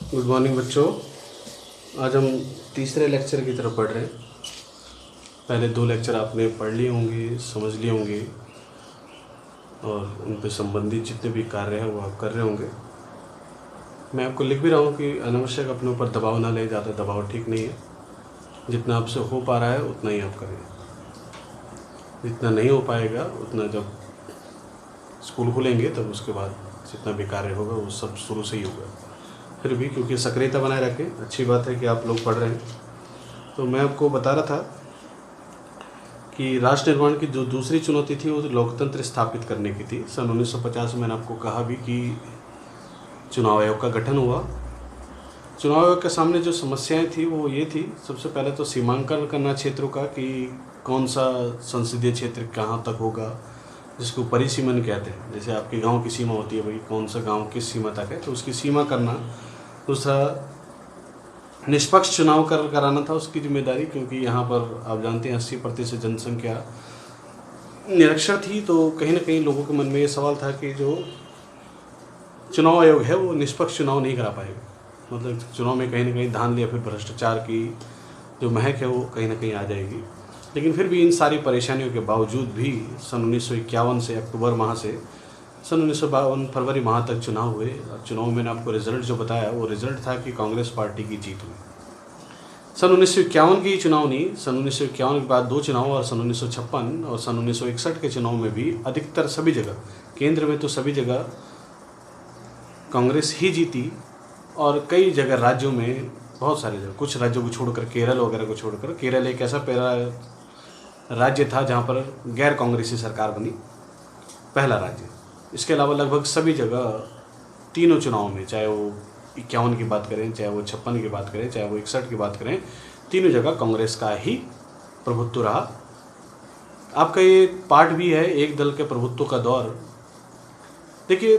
Good morning बच्चों। आज हम तीसरे लेक्चर की तरफ बढ़ रहे हैं। पहले दो लेक्चर आपने पढ़ लिए होंगे, समझ लिए होंगे और उन पे संबंधित जितने भी कार्य हैं वो आप कर रहे होंगे। मैं आपको लिख भी रहा हूँ कि अनावश्यक अपने ऊपर दबाव ना ले, ज़्यादा दबाव ठीक नहीं है। जितना आपसे हो पा रहा है उतना ही आप करें, जितना नहीं हो पाएगा उतना जब स्कूल खुलेंगे तब उसके बाद जितना भी कार्य होगा वो सब शुरू से ही होगा। फिर भी क्योंकि सक्रियता बनाए रखें, अच्छी बात है कि आप लोग पढ़ रहे हैं। तो मैं आपको बता रहा था कि राष्ट्र निर्माण की जो दूसरी चुनौती थी वो लोकतंत्र स्थापित करने की थी। सन 1950 में मैंने आपको कहा भी कि चुनाव आयोग का गठन हुआ। चुनाव आयोग के सामने जो समस्याएं थी वो ये थी, सबसे पहले तो सीमांकन करना क्षेत्रों का कि कौन सा संसदीय क्षेत्र कहाँ तक होगा, जिसको परिसीमन कहते हैं। जैसे आपके गांव की सीमा होती है, भाई कौन सा गांव किस सीमा तक है, तो उसकी सीमा करना। दूसरा, निष्पक्ष चुनाव कराना था उसकी जिम्मेदारी, क्योंकि यहाँ पर आप जानते हैं 80% जनसंख्या निरक्षर थी। तो कहीं ना कहीं लोगों के मन में ये सवाल था कि जो चुनाव आयोग है वो निष्पक्ष चुनाव नहीं करा पाएगा, मतलब चुनाव में कहीं ना कहीं धांधली या फिर भ्रष्टाचार की जो महक है वो कहीं ना कहीं आ जाएगी। लेकिन फिर भी इन सारी परेशानियों के बावजूद भी सन 1951 से अक्टूबर माह से सन 1952 फरवरी माह तक चुनाव हुए। और चुनाव में मैंने आपको रिजल्ट जो बताया वो रिजल्ट था कि कांग्रेस पार्टी की जीत हुई। सन 1951 की चुनाव नहीं, सन 1951 के बाद दो चुनाव और सन 1956 और सन 1961 के चुनाव में भी अधिकतर सभी जगह, केंद्र में तो सभी जगह कांग्रेस ही जीती। और कई जगह राज्यों में, बहुत सारे जगह, कुछ राज्यों को छोड़कर, केरल वगैरह को छोड़कर, केरल एक ऐसा राज्य था जहाँ पर गैर कांग्रेसी सरकार बनी, पहला राज्य। इसके अलावा लगभग सभी जगह तीनों चुनाव में, चाहे वो 51 की बात करें, चाहे वो 56 की बात करें, चाहे वो 61 की बात करें, तीनों जगह कांग्रेस का ही प्रभुत्व रहा। आपका ये पाठ भी है, एक दल के प्रभुत्व का दौर। देखिए,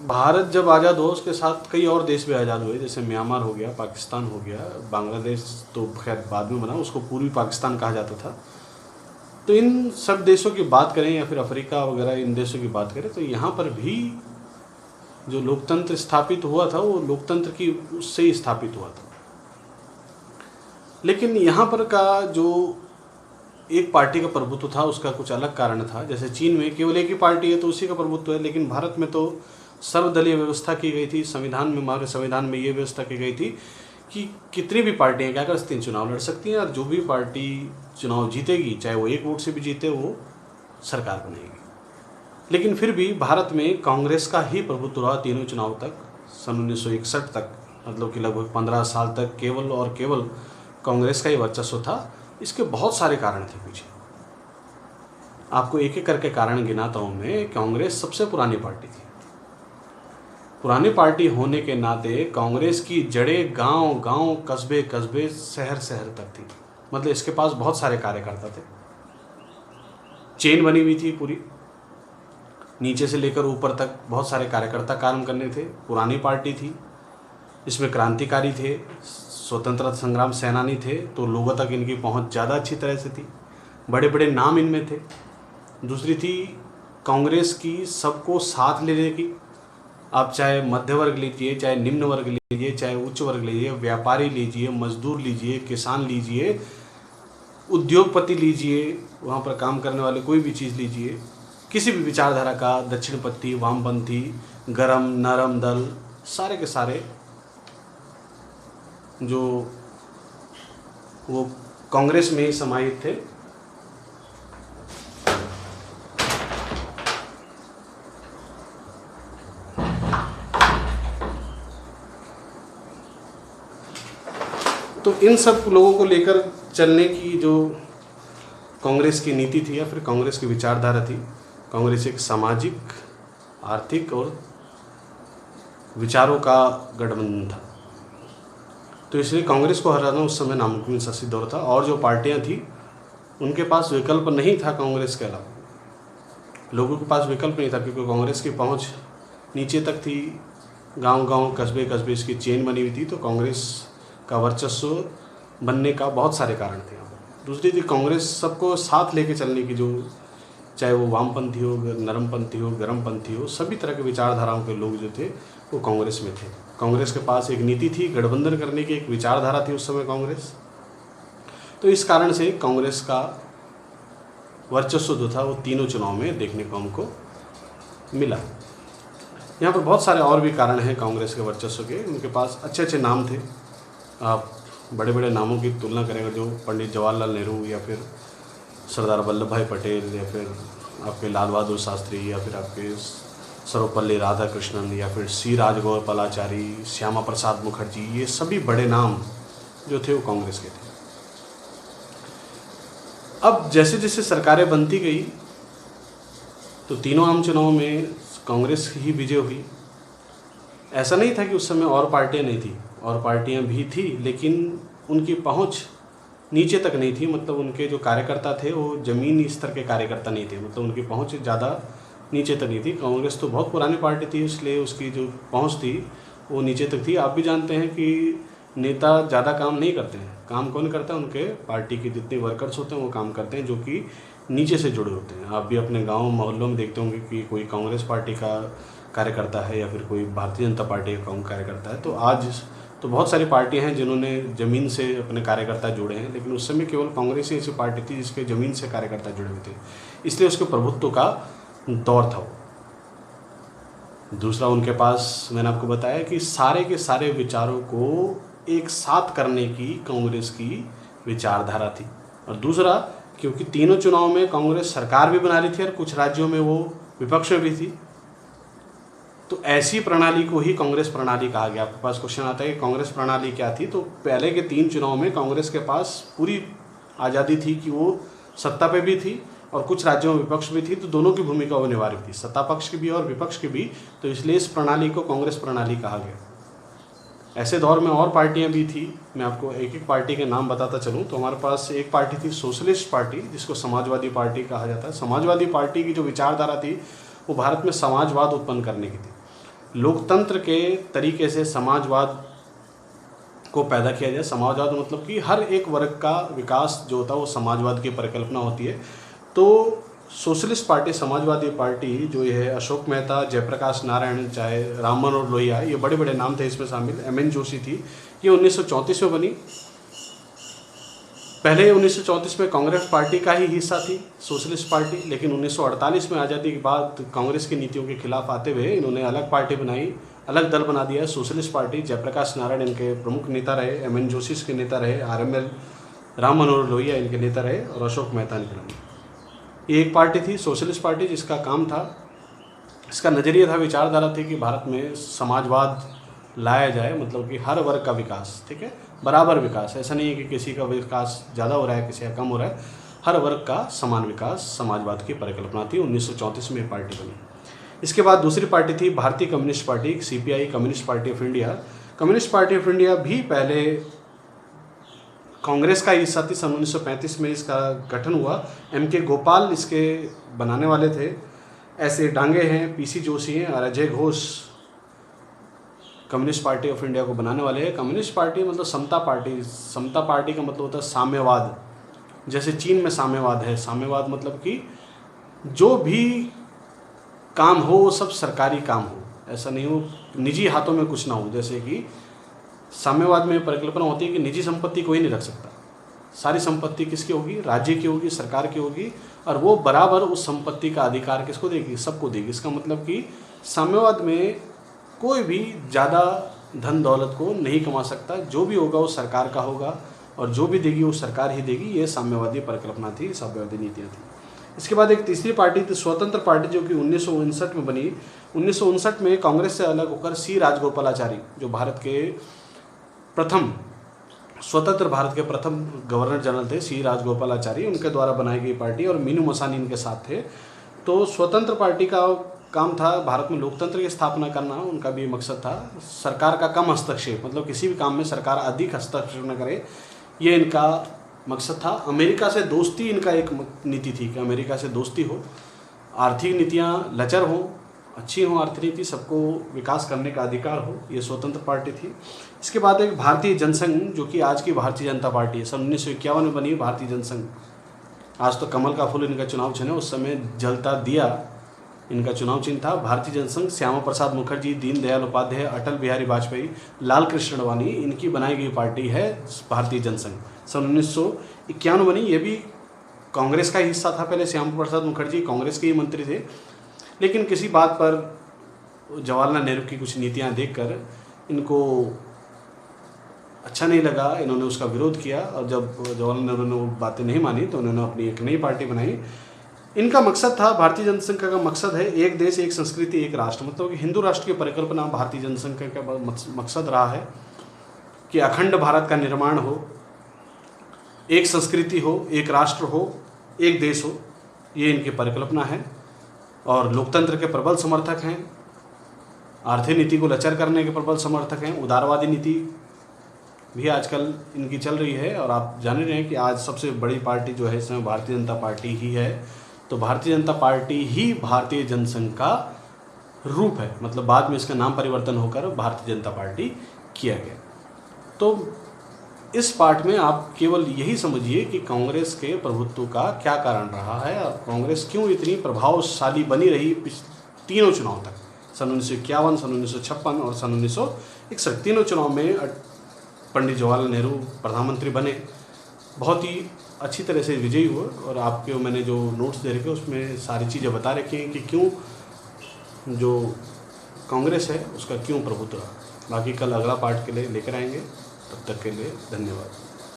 भारत जब आज़ाद हुआ उसके साथ कई और देश भी आज़ाद हुए, जैसे म्यांमार हो गया, पाकिस्तान हो गया, बांग्लादेश तो खैर बाद में बना, उसको पूर्वी पाकिस्तान कहा जाता था। तो इन सब देशों की बात करें या फिर अफ्रीका वगैरह इन देशों की बात करें, तो यहाँ पर भी जो लोकतंत्र स्थापित हुआ था वो लोकतंत्र की उससे ही स्थापित हुआ था। लेकिन यहाँ पर का जो एक पार्टी का प्रभुत्व था उसका कुछ अलग कारण था। जैसे चीन में केवल एक ही पार्टी है तो उसी का प्रभुत्व है, लेकिन भारत में तो सर्वदलीय व्यवस्था की गई थी। संविधान में, हमारे संविधान में ये व्यवस्था की गई थी कि कितनी भी पार्टियां क्या कर सकती हैं, चुनाव लड़ सकती हैं, और जो भी पार्टी चुनाव जीतेगी, चाहे वो एक वोट से भी जीते, वो सरकार बनेगी। लेकिन फिर भी भारत में कांग्रेस का ही प्रभुत्व रहा तीनों चुनाव तक, सन 1961 तक, मतलब कि लगभग 15 साल तक केवल और केवल कांग्रेस का ही वर्चस्व था। इसके बहुत सारे कारण थे पीछे, आपको एक एक करके कारण गिनाता हूँ मैं। कांग्रेस सबसे पुरानी पार्टी थी। पुरानी पार्टी होने के नाते कांग्रेस की जड़ें गांव गांव, कस्बे कस्बे, शहर शहर तक थी। मतलब इसके पास बहुत सारे कार्यकर्ता थे, चेन बनी हुई थी पूरी, नीचे से लेकर ऊपर तक बहुत सारे कार्यकर्ता काम करने थे। पुरानी पार्टी थी, इसमें क्रांतिकारी थे, स्वतंत्रता संग्राम सेनानी थे, तो लोगों तक इनकी पहुंच ज़्यादा अच्छी तरह से थी, बड़े बड़े नाम इनमें थे। दूसरी थी कांग्रेस की सबको साथ लेने की। आप चाहे मध्य वर्ग लीजिए, चाहे निम्न वर्ग लीजिए, चाहे उच्च वर्ग लीजिए, व्यापारी लीजिए, मजदूर लीजिए, किसान लीजिए, उद्योगपति लीजिए, वहाँ पर काम करने वाले कोई भी चीज़ लीजिए, किसी भी विचारधारा का, दक्षिणपंथी, वामपंथी, गरम नरम दल, सारे के सारे जो वो कांग्रेस में ही समाहित थे। तो इन सब लोगों को लेकर चलने की जो कांग्रेस की नीति थी या फिर कांग्रेस की विचारधारा थी, कांग्रेस एक सामाजिक, आर्थिक और विचारों का गठबंधन था। तो इसलिए कांग्रेस को हराना उस समय नामुमकिन सा सिद्ध हो रहा था। और जो पार्टियां थी उनके पास विकल्प नहीं था कांग्रेस के अलावा, लोगों के पास विकल्प नहीं था, क्योंकि कांग्रेस की पहुंच नीचे तक थी, गांव गांव, कस्बे कस्बे इसकी चेन बनी हुई थी। तो कांग्रेस का वर्चस्व बनने का बहुत सारे कारण थे यहाँ पर। दूसरी थी कांग्रेस सबको साथ लेके चलने की, जो चाहे वो वामपंथी हो, नरमपंथी हो, गरमपंथी हो, सभी तरह के विचारधाराओं के लोग जो थे वो कांग्रेस में थे। कांग्रेस के पास एक नीति थी, गठबंधन करने की एक विचारधारा थी उस समय कांग्रेस। तो इस कारण से कांग्रेस का वर्चस्व जो था वो तीनों चुनाव में देखने को हमको मिला। यहाँ पर बहुत सारे और भी कारण हैं कांग्रेस के वर्चस्व के। उनके पास अच्छे अच्छे नाम थे। आप बड़े बड़े नामों की तुलना करेंगे, जो पंडित जवाहरलाल नेहरू या फिर सरदार वल्लभ भाई पटेल या फिर आपके लाल बहादुर शास्त्री या फिर आपके सर्वपल्ली राधाकृष्णन या फिर सी राजगोपालाचारी, श्यामा प्रसाद मुखर्जी, ये सभी बड़े नाम जो थे वो कांग्रेस के थे। अब जैसे जैसे सरकारें बनती गई तो तीनों आम चुनाव में कांग्रेस ही विजय हुई। ऐसा नहीं था कि उस समय और पार्टियां नहीं थी, और पार्टियां भी थी, लेकिन उनकी पहुंच नीचे तक नहीं थी। मतलब उनके जो कार्यकर्ता थे वो ज़मीनी स्तर के कार्यकर्ता नहीं थे, मतलब उनकी पहुंच ज़्यादा नीचे तक नहीं थी। कांग्रेस तो बहुत पुरानी पार्टी थी, इसलिए उसकी जो पहुंच थी वो नीचे तक थी। आप भी जानते हैं कि नेता ज़्यादा काम नहीं करते हैं। काम कौन करता है? उनके पार्टी के जितने वर्कर्स होते हैं वो काम करते हैं, जो कि नीचे से जुड़े होते हैं। आप भी अपने गांव मोहल्लों में देखते होंगे कि कोई कांग्रेस पार्टी का कार्यकर्ता है या फिर कोई भारतीय जनता पार्टी का कार्यकर्ता है। तो आज तो बहुत सारी पार्टियां हैं जिन्होंने ज़मीन से अपने कार्यकर्ता जुड़े हैं, लेकिन उस समय केवल कांग्रेस ही ऐसी पार्टी थी जिसके ज़मीन से कार्यकर्ता जुड़े हुए थे, इसलिए उसके प्रभुत्व का दौर था वो। दूसरा, उनके पास मैंने आपको बताया कि सारे के सारे विचारों को एक साथ करने की कांग्रेस की विचारधारा थी। और दूसरा, क्योंकि तीनों चुनाव में कांग्रेस सरकार भी बना रही थी और कुछ राज्यों में वो विपक्ष में भी थी, तो ऐसी प्रणाली को ही कांग्रेस प्रणाली कहा गया। आपके पास क्वेश्चन आता है कि कांग्रेस प्रणाली क्या थी? तो पहले के 3 चुनाव में कांग्रेस के पास पूरी आज़ादी थी कि वो सत्ता पे भी थी और कुछ राज्यों में विपक्ष भी थी, तो दोनों की भूमिका वो निभा रही थी, सत्ता पक्ष की भी और विपक्ष की भी। तो इसलिए इस प्रणाली को कांग्रेस प्रणाली कहा गया। ऐसे दौर में और पार्टियां भी थी, मैं आपको एक एक पार्टी के नाम बताता चलूं। तो हमारे पास एक पार्टी थी सोशलिस्ट पार्टी, जिसको समाजवादी पार्टी कहा जाता है। समाजवादी पार्टी की जो विचारधारा थी वो भारत में समाजवाद उत्पन्न करने की थी। लोकतंत्र के तरीके से समाजवाद को पैदा किया जाए। समाजवाद मतलब कि हर एक वर्ग का विकास जो होता है वो समाजवाद की परिकल्पना होती है। तो सोशलिस्ट पार्टी, समाजवादी पार्टी जो है, अशोक मेहता, जयप्रकाश नारायण, चाहे राम मनोहर लोहिया, ये बड़े बड़े नाम थे इसमें शामिल। एम.एन. जोशी थी। ये 1934 में बनी। पहले 1934 में कांग्रेस पार्टी का ही हिस्सा थी सोशलिस्ट पार्टी, लेकिन 1948 में आज़ादी के बाद कांग्रेस की नीतियों के खिलाफ आते हुए इन्होंने अलग पार्टी बनाई, अलग दल बना दिया, सोशलिस्ट पार्टी। जयप्रकाश नारायण इनके प्रमुख नेता रहे, एम.एन. जोशी इसके नेता रहे, आर.एम.एल. राम मनोहर लोहिया इनके नेता रहे और अशोक मेहता इनके नाम। ये एक पार्टी थी सोशलिस्ट पार्टी, जिसका काम था, इसका नज़रिया था, विचारधारा थी कि भारत में समाजवाद लाया जाए, मतलब कि हर वर्ग का विकास, ठीक है, बराबर विकास। ऐसा नहीं है कि किसी का विकास ज़्यादा हो रहा है, किसी का कम हो रहा है, हर वर्ग का समान विकास समाजवाद की परिकल्पना थी। 1934 में ये पार्टी बनी। इसके बाद दूसरी पार्टी थी भारतीय communist party, CPI, communist party of India. Communist party of India भी पहले कांग्रेस का हिस्सा थी। सन 1935 में इसका गठन हुआ। M.K. गोपाल इसके बनाने वाले थे। ऐसे डांगे हैं, PC जोशी हैं और Ajay Ghosh communist party of India को बनाने वाले हैं। कम्युनिस्ट पार्टी मतलब समता पार्टी। समता पार्टी का मतलब होता है साम्यवाद। जैसे चीन में साम्यवाद है। साम्यवाद मतलब कि जो भी काम हो वो सब सरकारी काम हो, ऐसा नहीं हो निजी हाथों में कुछ ना हो। जैसे कि साम्यवाद में परिकल्पना होती है कि निजी संपत्ति कोई नहीं रख सकता, सारी संपत्ति किसकी होगी? राज्य की होगी, सरकार की होगी, और वो बराबर उस संपत्ति का अधिकार किसको देगी? सबको देगी। इसका मतलब कि साम्यवाद में कोई भी ज़्यादा धन दौलत को नहीं कमा सकता, जो भी होगा वो सरकार का होगा और जो भी देगी वो सरकार ही देगी। ये साम्यवादी परिकल्पना थी, साम्यवादी नीतियाँ थी। इसके बाद एक तीसरी पार्टी थी स्वतंत्र पार्टी, जो कि 1959 में बनी। 1959 में कांग्रेस से अलग होकर सी राजगोपालाचारी, जो भारत के प्रथम स्वतंत्र भारत के प्रथम गवर्नर जनरल थे, सी राजगोपालाचारी, उनके द्वारा बनाई गई पार्टी, और मीनू मसानी इनके साथ थे। तो स्वतंत्र पार्टी का काम था भारत में लोकतंत्र की स्थापना करना। उनका भी मकसद था सरकार का कम हस्तक्षेप, मतलब किसी भी काम में सरकार अधिक हस्तक्षेप न करे, ये इनका मकसद था। अमेरिका से दोस्ती इनका एक नीति थी कि अमेरिका से दोस्ती हो, आर्थिक नीतियाँ लचर हों, अच्छी हो आर्थिक नीति, सबको विकास करने का अधिकार हो, ये स्वतंत्र पार्टी थी। इसके बाद एक भारतीय जनसंघ, जो कि आज की भारतीय जनता पार्टी है। सन 1951 में बनी भारतीय जनसंघ। आज तो कमल का फूल इनका चुनाव चिन्ह है, उस समय जलता दिया इनका चुनाव चिन्ह था। भारतीय जनसंघ श्यामा प्रसाद मुखर्जी, दीनदयाल उपाध्याय, अटल बिहारी वाजपेयी, लाल कृष्ण अडवाणी, इनकी बनाई गई पार्टी है भारतीय जनसंघ। सन 1951 बनी। ये भी कांग्रेस का हिस्सा था। पहले श्यामा प्रसाद मुखर्जी कांग्रेस के ही मंत्री थे, लेकिन किसी बात पर जवाहरलाल नेहरू की कुछ नीतियाँ देखकर इनको अच्छा नहीं लगा, इन्होंने उसका विरोध किया, और जब जवाहरलाल नेहरू ने वो बातें नहीं मानी तो उन्होंने अपनी एक नई पार्टी बनाई। इनका मकसद था, भारतीय जनसंघ का मकसद है एक देश एक संस्कृति एक राष्ट्र, मतलब कि हिंदू राष्ट्र की परिकल्पना भारतीय जनसंघ का मकसद रहा है कि अखंड भारत का निर्माण हो, एक संस्कृति हो, एक राष्ट्र हो, एक देश हो, ये इनकी परिकल्पना है। और लोकतंत्र के प्रबल समर्थक हैं, आर्थिक नीति को लचर करने के प्रबल समर्थक हैं, उदारवादी नीति भी आजकल इनकी चल रही है। और आप जान रहे हैं कि आज सबसे बड़ी पार्टी जो है इस समय भारतीय जनता पार्टी ही है। तो भारतीय जनता पार्टी ही भारतीय जनसंघ का रूप है, मतलब बाद में इसका नाम परिवर्तन होकर भारतीय जनता पार्टी किया गया। तो इस पार्ट में आप केवल यही समझिए कि कांग्रेस के प्रभुत्व का क्या कारण रहा है और कांग्रेस क्यों इतनी प्रभावशाली बनी रही तीनों चुनाव तक, सन 1951, सन 1956 और सन 1961। तीनों चुनाव में पंडित जवाहरलाल नेहरू प्रधानमंत्री बने, बहुत ही अच्छी तरह से विजयी हुए। और आपके मैंने जो नोट्स दे रखे उसमें सारी चीज़ें बता रखी हैं कि क्यों जो कांग्रेस है उसका क्यों प्रभुत्व रहा। बाकी कल अगला पार्ट के लिए लेकर आएंगे, तब तक के लिए धन्यवाद।